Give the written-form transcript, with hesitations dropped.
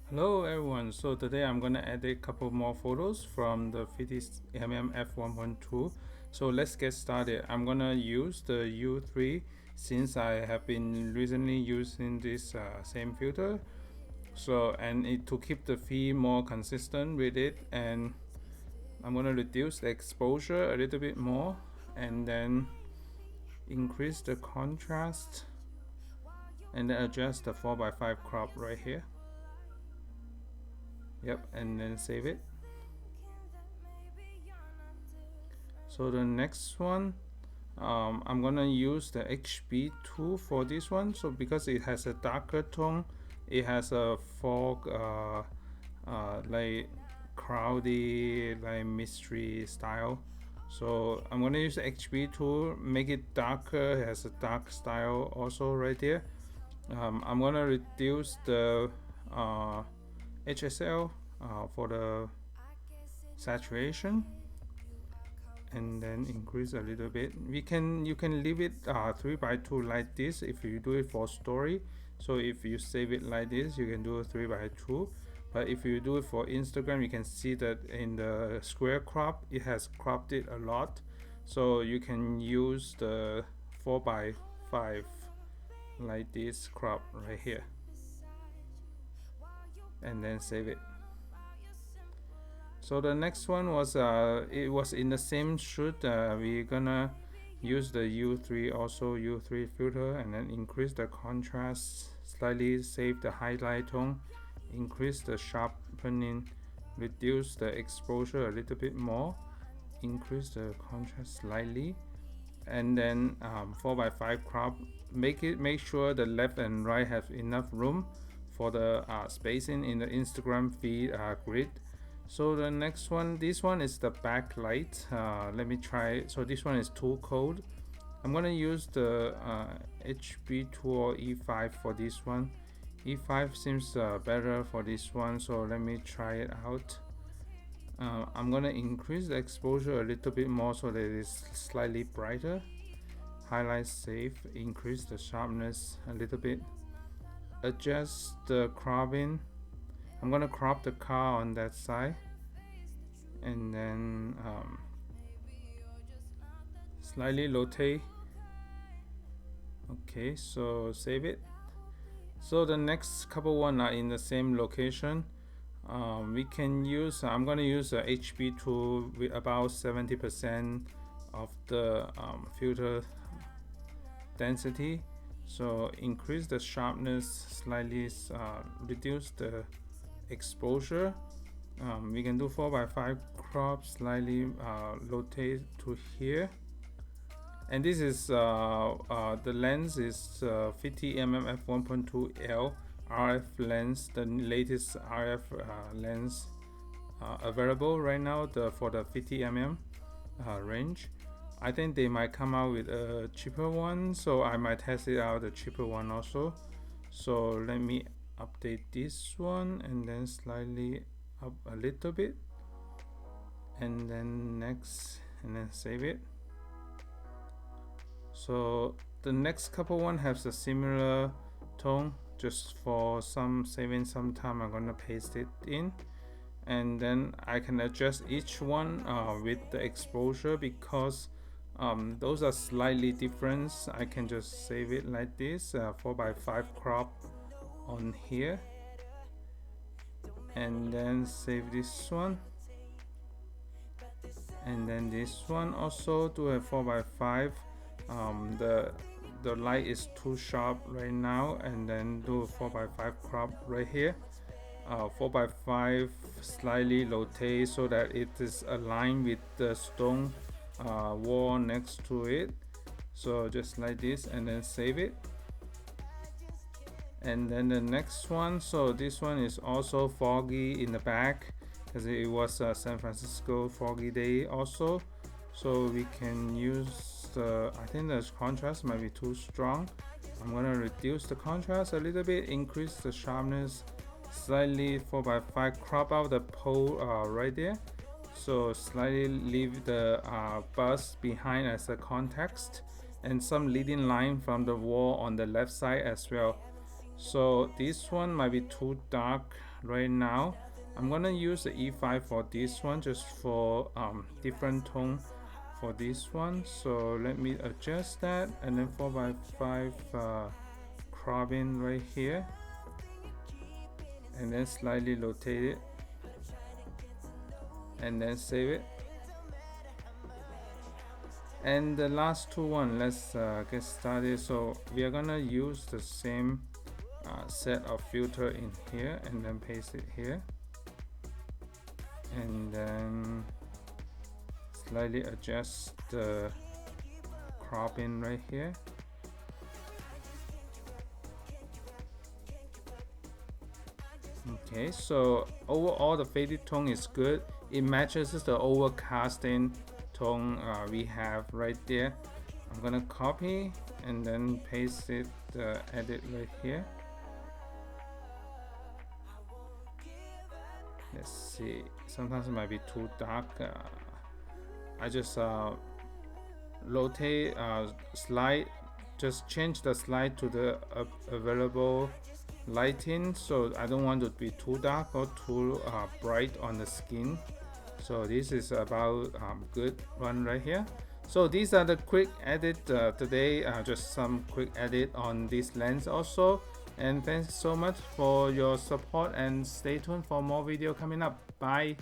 Hello everyone, so today I'm gonna add a couple more photos from the 50mm f1.2. So let's get started. I'm gonna use the U3 since I have been recently using this same filter. So to keep the feed more consistent with it, and I'm gonna reduce the exposure a little bit more and then increase the contrast and then adjust the 4:5 crop right here. Yep, and then save it. So the next one, I'm gonna use the HB2 for this one. So because it has a darker tone, it has a fog, like cloudy, like mystery style. So I'm gonna use the HB2, make it darker. It has a dark style also right there. I'm gonna reduce the HSL for the saturation and then increase a little bit. You can leave it 3:2 like this if you do it for story. So if you save it like this, you can do 3:2. But if you do it for Instagram, you can see that in the square crop it has cropped it a lot. So you can use the 4:5 like this crop right here and then save it. So the next one was it was in the same shoot. We're gonna use the U3, also U3 filter, and then increase the contrast slightly, save the highlight tone, increase the sharpening, reduce the exposure a little bit more, increase the contrast slightly, and then 4:5 crop. Make sure the left and right have enough room for the spacing in the Instagram feed grid. So the next one, this one is the backlight. Let me try. So this one is too cold. I'm gonna use the HB2 or E5 for this one. E5 seems better for this one, so let me try it out. I'm gonna increase the exposure a little bit more so that it's slightly brighter. Highlight safe, increase the sharpness a little bit. Adjust the cropping. I'm gonna crop the car on that side and then slightly rotate. Okay, so save it. So the next couple one are in the same location. We can use I'm gonna use a HB2 with about 70% of the filter density. So increase the sharpness slightly, reduce the exposure. We can do 4:5 crop, slightly rotate to here. And this is the lens is 50mm f1.2L RF lens, the latest RF lens available right now for the 50mm range. I think they might come out with a cheaper one, so I might test it out, the cheaper one also. So let me update this one and then slightly up a little bit, and then next, and then save it. So the next couple one has a similar tone. Just for saving some time, I'm gonna paste it in, and then I can adjust each one with the exposure because those are slightly different. I can just save it like this, 4:5 crop on here, and then save this one, and then this one also do a 4:5. The light is too sharp right now, and then do a 4:5 crop right here. 4:5 slightly rotate so that it is aligned with the stone wall next to it. So just like this, and then save it. And then the next one, so this one is also foggy in the back because it was a San Francisco foggy day also. So we can use I think the contrast might be too strong. I'm gonna reduce the contrast a little bit, increase the sharpness slightly, 4:5 crop out the pole right there. So slightly leave the bus behind as a context, and some leading line from the wall on the left side as well. So this one might be too dark. right now I'm gonna use the E5 for this one, just for different tone for this one. So let me adjust that, and then 4x5 cropping right here, and then slightly rotate it, and then save it. And the last two one, let's get started. So we are gonna use the same set of filter in here, and then paste it here, and then slightly adjust the cropping right here. Okay, so overall the faded tone is good. It matches the overcasting tone we have right there. I'm gonna copy and then paste it, edit right here. Let's see, sometimes it might be too dark. I just rotate, slide, just change the slide to the available lighting, so I don't want it to be too dark or too bright on the skin. So this is about good one right here. So these are the quick edit today, just some quick edit on this lens also. And thanks so much for your support, and stay tuned for more video coming up. Bye.